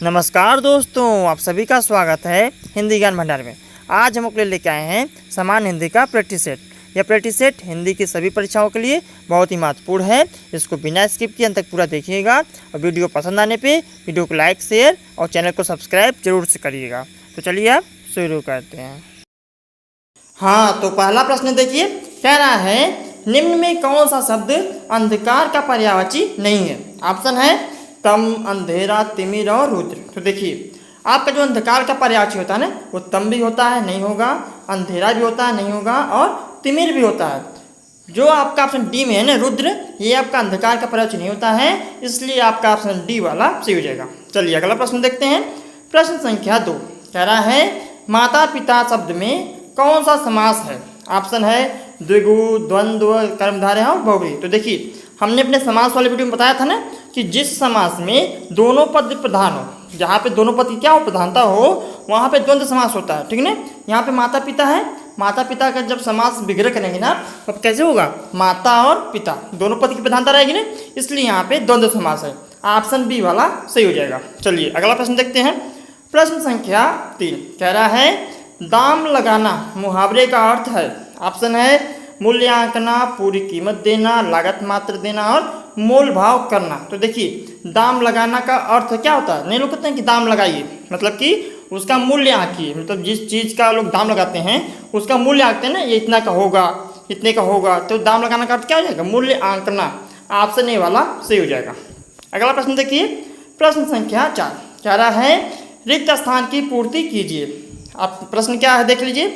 नमस्कार दोस्तों, आप सभी का स्वागत है हिंदी ज्ञान भंडार में। आज हम आपके लिए लेके आए हैं समान हिंदी का प्रैक्टिस सेट। यह प्रैक्टिस सेट हिंदी की सभी परीक्षाओं के लिए बहुत ही महत्वपूर्ण है। इसको बिना स्किप किए अंत तक पूरा देखिएगा और वीडियो पसंद आने पे वीडियो को लाइक, शेयर और चैनल को सब्सक्राइब जरूर से करिएगा। तो चलिए आप शुरू करते हैं। हाँ, तो पहला प्रश्न देखिए, कह रहा है निम्न में कौन सा शब्द अंधकार का पर्यायवाची नहीं है। ऑप्शन है तम, अंधेरा, तिमिर और रुद्र। तो देखिए, आपका जो अंधकार का पर्यायवाची होता है ना, वो तम भी होता है, नहीं होगा, अंधेरा भी होता है, नहीं होगा, और तिमिर भी होता है। जो आपका ऑप्शन डी में है ना, रुद्र, ये आपका अंधकार का पर्यायवाची नहीं होता है, इसलिए आपका ऑप्शन डी वाला सही हो जाएगा। चलिए अगला प्रश्न देखते हैं। प्रश्न संख्या 2 कह रहा है माता पिता शब्द में कौन सा समास है। ऑप्शन है द्विगु, द्वंद्व, कर्मधारय और बहुब्रीहि। तो देखिए, हमने अपने समास वाले वीडियो में बताया था ना कि जिस समास में दोनों पद प्रधान हो, जहाँ पे दोनों पद की क्या हो, प्रधानता हो, वहाँ पे द्वंद्व समास होता है। ठीक है ना। यहाँ पे माता पिता है, माता पिता का जब समास विग्रह करेंगे ना, तब कैसे होगा, माता और पिता दोनों पद की प्रधानता रहेगी ना, इसलिए यहाँ पे द्वंद्व समास है। ऑप्शन बी वाला सही हो जाएगा। चलिए अगला प्रश्न देखते हैं। प्रश्न संख्या 3 कह रहा है दाम लगाना मुहावरे का अर्थ है। ऑप्शन है मूल्यांकना, पूरी कीमत देना, लागत मात्र देना और मोल भाव करना। तो देखिए, दाम लगाना का अर्थ क्या होता है, नहीं लोग कहते हैं कि दाम लगाइए, मतलब कि उसका मूल्य आंकिए, मतलब जिस चीज़ का लोग दाम लगाते हैं उसका मूल्य आंकते हैं ना, ये इतना का होगा, इतने का होगा, तो दाम लगाना का अर्थ क्या हो जाएगा, मूल्य आंकना। ऑप्शन ए वाला सही हो जाएगा। अगला प्रश्न देखिए। प्रश्न संख्या 4 कह रहा है रिक्त स्थान की पूर्ति कीजिए। आप प्रश्न क्या है देख लीजिए।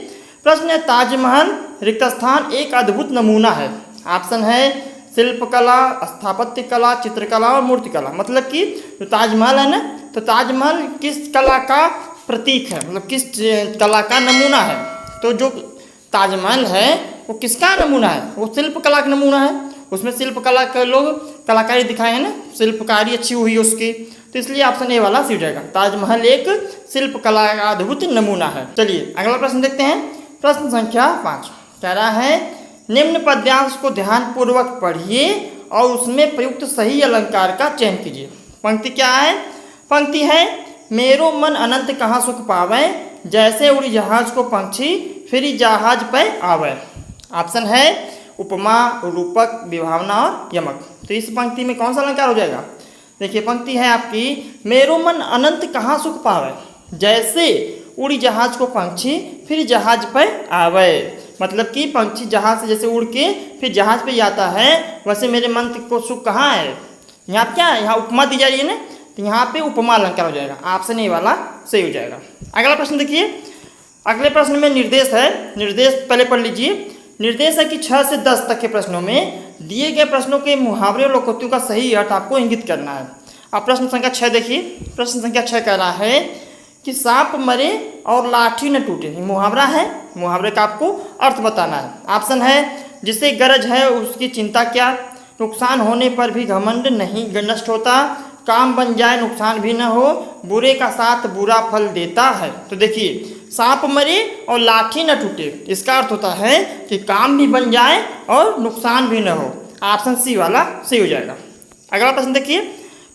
प्रश्न है ताजमहल रिक्त स्थान एक अद्भुत नमूना है। ऑप्शन है शिल्पकला, स्थापत्य कला, चित्रकला और मूर्तिकला। मतलब कि जो ताजमहल है ना, तो ताजमहल किस कला का प्रतीक है, मतलब किस कला का नमूना है। तो जो ताजमहल है वो किसका नमूना है, वो शिल्पकला का नमूना है। उसमें शिल्पकला के लोग कलाकारी दिखाए हैं ना, शिल्पकारी अच्छी हुई है उसकी, तो इसलिए ऑप्शन ए वाला सही हो जाएगा। ताजमहल एक शिल्पकला का अद्भुत नमूना है। चलिए अगला प्रश्न देखते हैं। प्रश्न संख्या 5 कह रहा है निम्न पद्यांश को ध्यानपूर्वक पढ़िए और उसमें प्रयुक्त सही अलंकार का चयन कीजिए। पंक्ति क्या है, पंक्ति है मेरो मन अनंत कहाँ सुख पावे, जैसे उड़ी जहाज को पंछी फिर जहाज पे आवे। ऑप्शन है उपमा, रूपक, विभावना और यमक। तो इस पंक्ति में कौन सा अलंकार हो जाएगा। देखिए, पंक्ति है आपकी मेरो मन अनंत कहाँ सुख पावे, जैसे उड़ी जहाज को पंछी फिर जहाज पर आवे। मतलब कि पंछी जहाज से जैसे उड़ के फिर जहाज पे जाता है, वैसे मेरे मन को सुख कहाँ है। यहाँ क्या है, यहाँ उपमा दी जा रही है ना, तो यहाँ पे उपमा अलंकार हो जाएगा। ऑप्शन ए वाला सही हो जाएगा। अगला प्रश्न देखिए। अगले प्रश्न में निर्देश है, निर्देश पहले पढ़ लीजिए। निर्देश है कि 6 से 10 तक के प्रश्नों में दिए गए प्रश्नों के मुहावरे और लोकोक्तियों का सही अर्थ आपको इंगित करना है। अब प्रश्न संख्या 6 देखिए। प्रश्न संख्या 6 कह रहा है कि सांप मरे और लाठी न टूटे। मुहावरा है, मुहावरे का आपको अर्थ बताना है। ऑप्शन है जिसे गरज है उसकी चिंता क्या, नुकसान होने पर भी घमंड नहीं नष्ट होता, काम बन जाए नुकसान भी न हो, बुरे का साथ बुरा फल देता है। तो देखिए, सांप मरे और लाठी न टूटे, इसका अर्थ होता है कि काम भी बन जाए और नुकसान भी न हो। ऑप्शन सी वाला सही हो जाएगा। अगला प्रश्न देखिए।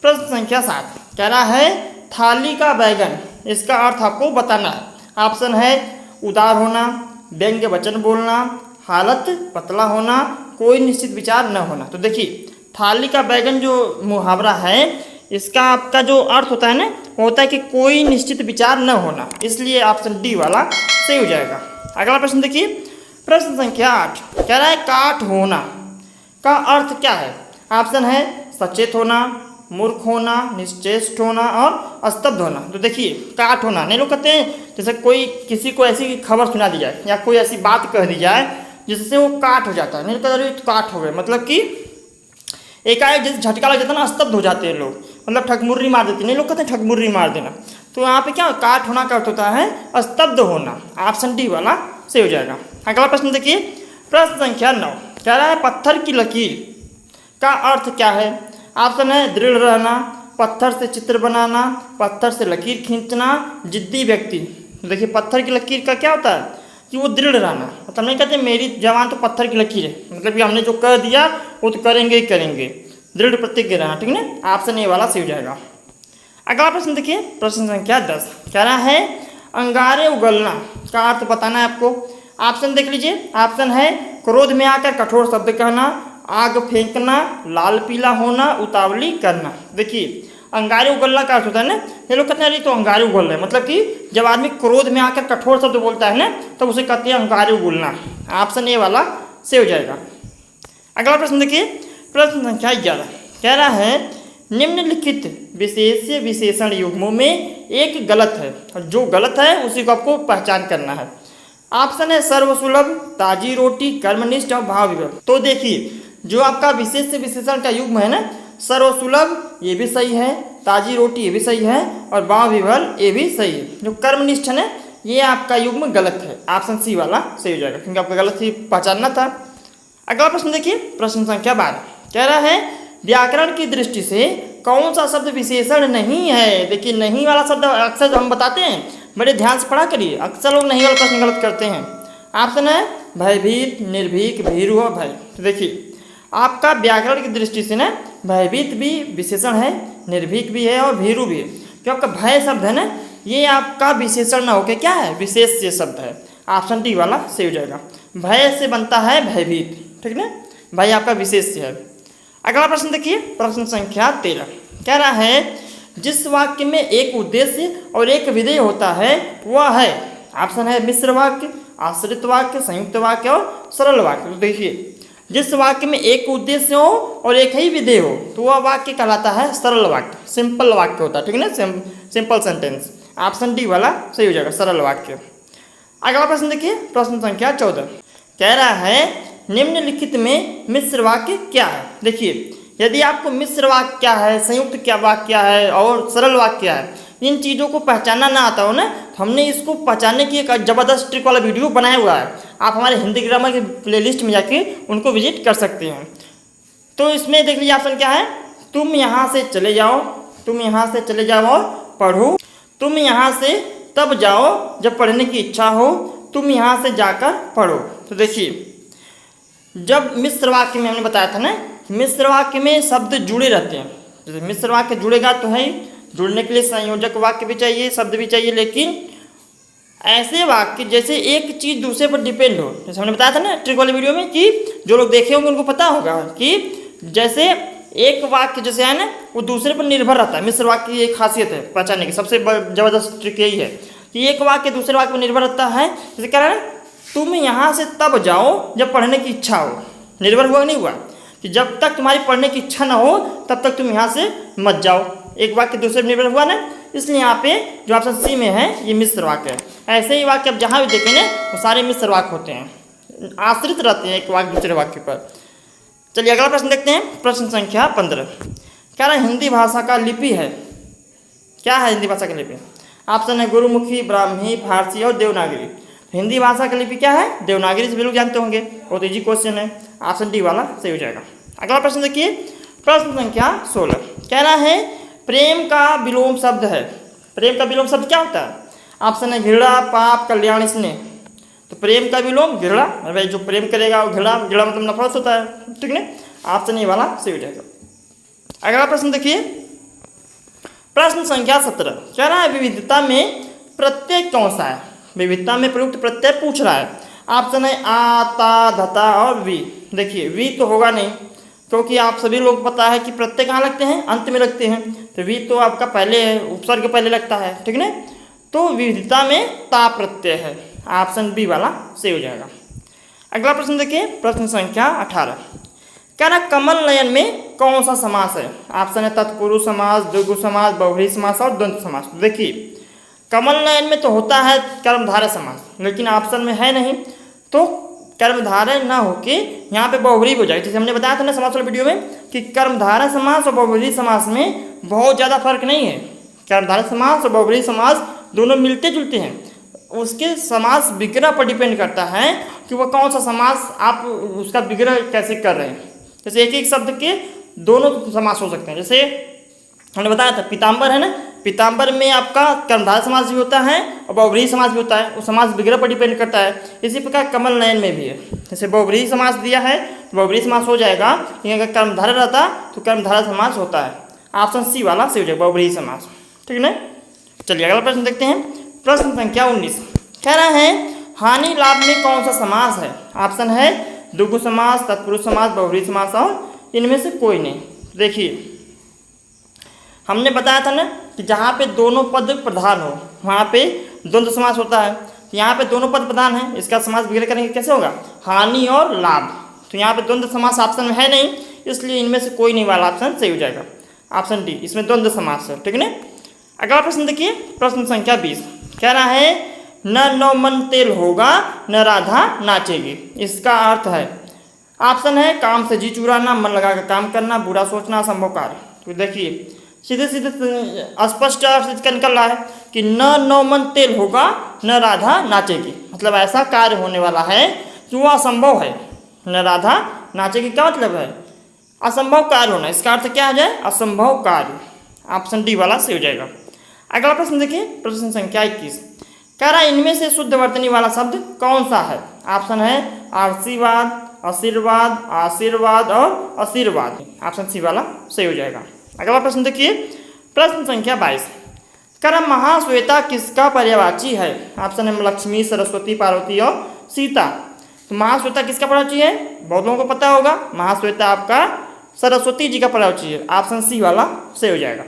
प्रश्न संख्या 7 कह रहा है थाली का बैगन, इसका अर्थ आपको बताना है। ऑप्शन है उदार होना, व्यंग्य वचन बोलना, हालत पतला होना, कोई निश्चित विचार न होना। तो देखिए, थाली का बैगन जो मुहावरा है, इसका आपका जो अर्थ होता है ना, वो होता है कि कोई निश्चित विचार न होना, इसलिए ऑप्शन डी वाला सही हो जाएगा। अगला प्रश्न देखिए। प्रश्न संख्या 8 कह रहा है काठ होना का अर्थ क्या है। ऑप्शन है सचेत होना, मूर्ख होना, निश्चेष्ट होना और स्तब्ध होना। तो देखिए, काठ होना, नहीं लोग कहते हैं जैसे कोई किसी को ऐसी खबर सुना दी जाए या कोई ऐसी बात कह दी जाए जिससे वो काठ हो जाता है, नहीं कहते तो काठ हो गए, मतलब कि एकाएक जैसे झटका लग जाता है ना, स्तब्ध हो जाते हैं लोग, मतलब ठगमुर्री मार देती, नहीं लोग कहते हैं ठगमुर्री मार देना। तो यहाँ पे क्या काठ होना का अर्थ होता है स्तब्ध होना। ऑप्शन डी वाला सही हो जाएगा। अगला प्रश्न देखिए। प्रश्न संख्या 9 कह रहा है पत्थर की लकीर का अर्थ क्या है। ऑप्शन है दृढ़ रहना, पत्थर से चित्र बनाना, पत्थर से लकीर खींचना, जिद्दी व्यक्ति। तो देखिए, पत्थर की लकीर का क्या होता है कि वो दृढ़ रहना, मतलब नहीं कहते मेरी जवान तो पत्थर की लकीर है, मतलब कि हमने जो कह दिया वो तो करेंगे ही करेंगे, दृढ़ प्रतिज्ञ रहना। ठीक है ना, ऑप्शन ए वाला सही हो जाएगा। अगला प्रश्न देखिए, प्रश्न संख्या 10 कह रहा है अंगारे उगलना का अर्थ बताना है आपको। ऑप्शन देख लीजिए। ऑप्शन है क्रोध में आकर कठोर शब्द कहना, आग फेंकना, लाल पीला होना, उतावली करना। देखिए अंगारे उगलना का अर्थ होता है ना, ये लोग कहते हैं तो अंगारे उगल रहे, मतलब कि जब आदमी क्रोध में आकर कठोर शब्द बोलता है ना तो उसे कहते हैं अंगारे उगलना। ऑप्शन ए वाला से हो जाएगा। अगला प्रश्न देखिए, प्रश्न संख्या 11 कह रहा है निम्नलिखित विशेष्य विशेषण युग्मों में एक गलत है और जो गलत है उसी को आपको पहचान करना है। ऑप्शन है सर्वसुलभ, ताजी रोटी, कर्मनिष्ठ और भाव विभव। तो देखिए जो आपका विशेष्य विशेषण का युग्म है ना, सर्वसुलभ ये भी सही है, ताजी रोटी ये भी सही है और भाव विभल ये भी सही है। जो कर्मनिष्ठ है ये आपका युग्म गलत है। ऑप्शन सी वाला सही हो जाएगा क्योंकि आपको गलत ही पहचानना था। अगला प्रश्न देखिए, प्रश्न संख्या 12 कह रहा है व्याकरण की दृष्टि से कौन सा शब्द विशेषण नहीं है। देखिए नहीं वाला शब्द अक्सर हम बताते हैं, बड़े ध्यान से पढ़ा करिए, अक्सर लोग नहीं वाला प्रश्न गलत करते हैं। ऑप्शन है भयभीत, निर्भीक, भीरु और भय। तो देखिए आपका व्याकरण की दृष्टि से ना भयभीत भी विशेषण है, निर्भीक भी है और भीरु भी है। जो आपका भय शब्द है ना ये आपका विशेषण ना होकर क्या है विशेष्य शब्द है। ऑप्शन डी वाला सही हो जाएगा। भय से बनता है भयभीत, ठीक ना, भय आपका विशेष्य है। अगला प्रश्न देखिए, प्रश्न संख्या 13 कह रहा है जिस वाक्य में एक उद्देश्य और एक विधेय होता है वह है। ऑप्शन है मिश्र वाक्य, आश्रित वाक्य, संयुक्त वाक्य और सरल वाक्य। तो देखिए जिस वाक्य में एक उद्देश्य हो और एक ही विधेय हो तो वह वाक्य कहलाता है सरल वाक्य, सिंपल वाक्य होता है, ठीक है ना, सिंपल सेंटेंस। ऑप्शन डी वाला सही हो जाएगा, सरल वाक्य। अगला प्रश्न देखिए, प्रश्न संख्या 14 कह रहा है निम्नलिखित में मिश्र वाक्य क्या है। देखिए यदि आपको मिश्र वाक्य क्या है, संयुक्त क्या वाक्य क्या है और सरल वाक्य क्या है, इन चीज़ों को पहचानना ना आता हो ना, तो हमने इसको पहचानने की एक ज़बरदस्त ट्रिक वाला वीडियो बनाया हुआ है। आप हमारे हिंदी ग्रामर के प्लेलिस्ट में जाके उनको विजिट कर सकते हैं। तो इसमें देख लीजिए ऑप्शन क्या है, तुम यहाँ से चले जाओ, तुम यहाँ से चले जाओ और पढ़ो, तुम यहाँ से तब जाओ जब पढ़ने की इच्छा हो, तुम यहाँ से जाकर पढ़ो। तो देखिए जब मिश्र वाक्य में हमने बताया था ना, मिश्र वाक्य में शब्द जुड़े रहते हैं। जैसे मिश्र वाक्य जुड़ेगा तो है, जुड़ने के लिए संयोजक वाक्य भी चाहिए, शब्द भी चाहिए, लेकिन ऐसे वाक्य जैसे एक चीज़ दूसरे पर डिपेंड हो। जैसे हमने बताया था ना ट्रिक वाले वीडियो में कि जो लोग देखे होंगे उनको पता होगा कि जैसे एक वाक्य जैसे है ना वो दूसरे पर निर्भर रहता है। मिश्र वाक्य की एक खासियत है पहचानने की, सबसे ज़बरदस्त ट्रिक यही है कि एक वाक्य दूसरे वाक्य पर निर्भर रहता है। जैसे कह रहा है तुम यहाँ से तब जाओ जब पढ़ने की इच्छा हो, निर्भर हुआ नहीं हुआ कि जब तक तुम्हारी पढ़ने की इच्छा ना हो तब तक तुम यहाँ से मत जाओ। एक वाक्य दूसरे पर निर्भर हुआ ना, इसलिए यहाँ पे जो ऑप्शन सी में है ये मिश्र वाक्य है। ऐसे ही वाक्य अब जहाँ भी देखें ना वो सारे मिश्र वाक्य होते हैं, आश्रित रहते हैं एक वाक्य दूसरे वाक्य पर। चलिए अगला प्रश्न देखते हैं, प्रश्न संख्या 15 कह रहा है हिंदी भाषा का लिपि है। क्या है हिंदी भाषा का लिपि? ऑप्शन है गुरुमुखी, ब्राह्मी, फारसी और देवनागरी। हिंदी भाषा का लिपि क्या है? देवनागरी से भी लोग जानते होंगे, बहुत इजी क्वेश्चन है। ऑप्शन डी वाला सही हो जाएगा। अगला प्रश्न देखिए, प्रश्न संख्या 16 कह रहा है प्रेम का विलोम शब्द है। प्रेम का विलोम शब्द क्या होता है? ऑप्शन है घृणा, पाप, कल्याण, स्नेह। तो प्रेम का विलोम घृणा, भाई जो प्रेम करेगा वो घृणा, घृणा मतलब नफरत होता है, ठीक है। ऑप्शन ए वाला सही हो जाएगा। अगला प्रश्न देखिए, प्रश्न संख्या 17 कह रहा है विविधता में प्रत्यय कौन सा है? विविधता में प्रयुक्त प्रत्यय पूछ रहा है। ऑप्शन है आ, ता, धता और वी। देखिए वी तो होगा नहीं, क्योंकि आप सभी लोग पता है कि प्रत्यय कहाँ लगते हैं? अंत में लगते हैं। तो वी तो आपका पहले है, उपसर्ग पहले लगता है, ठीक है। तो विविधता में ता प्रत्यय है। ऑप्शन बी वाला सही हो जाएगा। अगला प्रश्न देखिए, प्रश्न संख्या 18 कह रहा कमल नयन में कौन सा समास है? ऑप्शन है तत्पुरुष समास, द्विगु समास, बहुव्रीहि समास और द्वंद्व समास। देखिए कमल नयन में तो होता है कर्मधारय समास, लेकिन ऑप्शन में है नहीं, तो कर्मधारय ना होके यहाँ पे बहुव्रीहि हो जाएगा। जैसे हमने बताया था ना समास वाले वीडियो में कि कर्मधारय समास और बहुव्रीहि समास में बहुत ज़्यादा फर्क नहीं है। कर्मधारय समास और बहुव्रीहि समास दोनों मिलते जुलते हैं, उसके समास विग्रह पर डिपेंड करता है कि वह कौन सा समास आप उसका विग्रह कैसे कर रहे हैं। जैसे एक एक शब्द के दोनों समास हो सकते हैं। जैसे हमने बताया था पीताम्बर है ना, पीताम्बर में आपका कर्मधारय समास भी होता है और बहुव्रीहि समास भी होता है, वो समास विग्रह पर डिपेंड करता है। इसी प्रकार कमल नयन में भी है। जैसे बहुव्रीहि समास दिया है तो बहुव्रीहि समास हो जाएगा, लेकिन अगर कर्मधारय रहता तो कर्मधारय समास होता है। ऑप्शन सी वाला सही हो जाएगा, बहुव्रीहि समास, ठीक है। चलिए अगला प्रश्न देखते हैं। प्रश्न संख्या 19 कह रहा है हानि लाभ में कौन सा समास है। ऑप्शन है द्विगु समास, तत्पुरुष समास, बहुव्रीहि समास और इनमें से कोई नहीं। देखिए हमने बताया था ना कि जहाँ पे दोनों पद प्रधान हो वहाँ पे द्वंद्व समास होता है। तो यहाँ पे दोनों पद प्रधान है, इसका समास विग्रह करेंगे कैसे होगा, हानि और लाभ। तो यहाँ पे द्वंद्व समास ऑप्शन में है नहीं, इसलिए इनमें से कोई नहीं वाला ऑप्शन सही हो जाएगा। ऑप्शन डी, इसमें द्वंद्व समास है, ठीक है ना। अगला प्रश्न देखिए, प्रश्न संख्या 20 कह रहा है न नौ मन तेल होगा न राधा नाचेगी। इसका अर्थ है, ऑप्शन है काम से जी चुराना, मन लगाकर काम करना, बुरा सोचना, असंभव कार्य। तो देखिए सीधे सीधे स्पष्ट अर्थ इसका निकल रहा है कि न नौ मन तेल होगा न राधा नाचेगी, मतलब ऐसा कार्य होने वाला है जो असंभव है। न राधा नाचेगी क्या मतलब है, असंभव कार्य होना, इसका अर्थ क्या आ जाए, असंभव कार्य। ऑप्शन डी वाला सही हो जाएगा। अगला प्रश्न देखिए, प्रश्न संख्या 21 कह रहा है इनमें से शुद्ध वर्तनी वाला शब्द कौन सा है। ऑप्शन है आशीर्वाद, आशीर्वाद, आशीर्वाद और आशीर्वाद। ऑप्शन सी वाला सही हो जाएगा। अगला प्रश्न देखिए, प्रश्न संख्या 22 कह रहा महाश्वेता किसका पर्यायवाची है। ऑप्शन है लक्ष्मी, सरस्वती, पार्वती और सीता। तो महाश्वेता किसका पर्यायवाची है, बहुत लोगों को पता होगा, महाश्वेता आपका सरस्वती जी का पर्यायवाची है। ऑप्शन सी वाला सही हो जाएगा।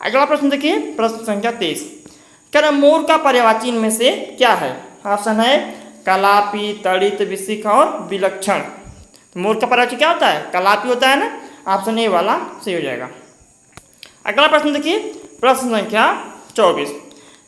अगला प्रश्न देखिए, प्रश्न संख्या 23 कह रहा मोर का पर्यायवाची इनमें से क्या है। ऑप्शन है कलापी, तड़ित, विशिख और विलक्षण। तो मोर का पर्यायवाची क्या होता है, कलापी होता है ना। ऑप्शन ए वाला सही हो जाएगा। अगला प्रश्न देखिए, प्रश्न संख्या 24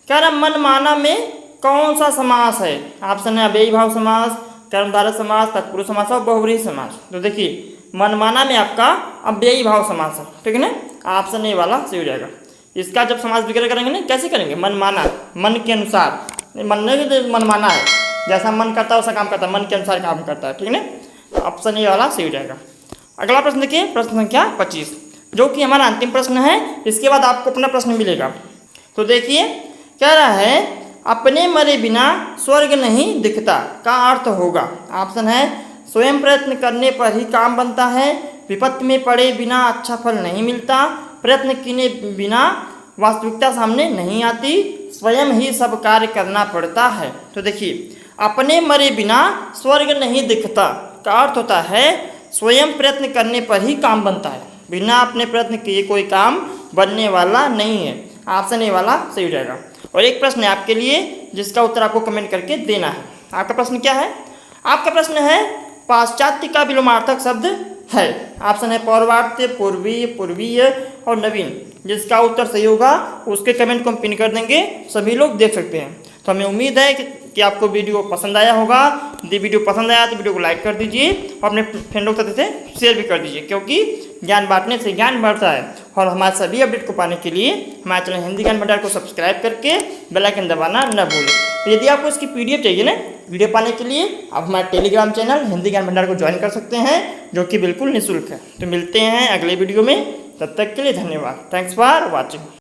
कह रहा मनमाना में कौन सा समास है। ऑप्शन है अव्ययी भाव समास, कर्मधारय समास, तत्पुरुष समास और बहुव्रीहि समास। तो देखिए मनमाना में आपका अव्ययी भाव समास है, ठीक है ना। ऑप्शन ए वाला सही हो जाएगा। इसका जब समास विग्रह करेंगे ना, कैसे करेंगे, मनमाना, मन के अनुसार, मन नहीं मनमाना है, जैसा मन करता है वैसा काम करता है, मन के अनुसार काम करता है, ठीक है ना। ऑप्शन ए वाला सही हो जाएगा। अगला प्रश्न देखिए, प्रश्न संख्या 25 जो कि हमारा अंतिम प्रश्न है, इसके बाद आपको अपना प्रश्न मिलेगा। तो देखिए कह रहा है अपने मरे बिना स्वर्ग नहीं दिखता का अर्थ होगा। ऑप्शन है स्वयं प्रयत्न करने पर ही काम बनता है, विपत्ति में पड़े बिना अच्छा फल नहीं मिलता, प्रयत्न किए बिना वास्तविकता सामने नहीं आती, स्वयं ही सब कार्य करना पड़ता है। तो देखिए अपने मरे बिना स्वर्ग नहीं दिखता का अर्थ होता है स्वयं प्रयत्न करने पर ही काम बनता है, बिना अपने प्रयत्न किए कोई काम बनने वाला नहीं है। ऑप्शन ए वाला सही हो जाएगा। और एक प्रश्न है आपके लिए जिसका उत्तर आपको कमेंट करके देना है। आपका प्रश्न क्या है, आपका प्रश्न है पाश्चात्य का विलोमार्थक शब्द है। ऑप्शन है पौर्वात्य, पूर्वीय, पूर्वीय और नवीन। जिसका उत्तर सही होगा उसके कमेंट को हम पिन कर देंगे, सभी लोग देख सकते हैं। तो हमें उम्मीद है कि आपको वीडियो पसंद आया होगा। यदि वीडियो पसंद आया तो वीडियो को लाइक कर दीजिए और अपने फ्रेंडों के साथ शेयर भी कर दीजिए, क्योंकि ज्ञान बांटने से ज्ञान बढ़ता है। और हमारे सभी अपडेट को पाने के लिए हमारे चैनल हिंदी ज्ञान भंडार को सब्सक्राइब करके बेल आइकन दबाना न भूलें। तो यदि आपको इसकी PDF चाहिए ना वीडियो पाने के लिए, आप हमारे टेलीग्राम चैनल हिंदी ज्ञान भंडार को ज्वाइन कर सकते हैं, जो कि बिल्कुल निःशुल्क है। तो मिलते हैं अगले वीडियो में, तब तक के लिए धन्यवाद। Thanks for watching.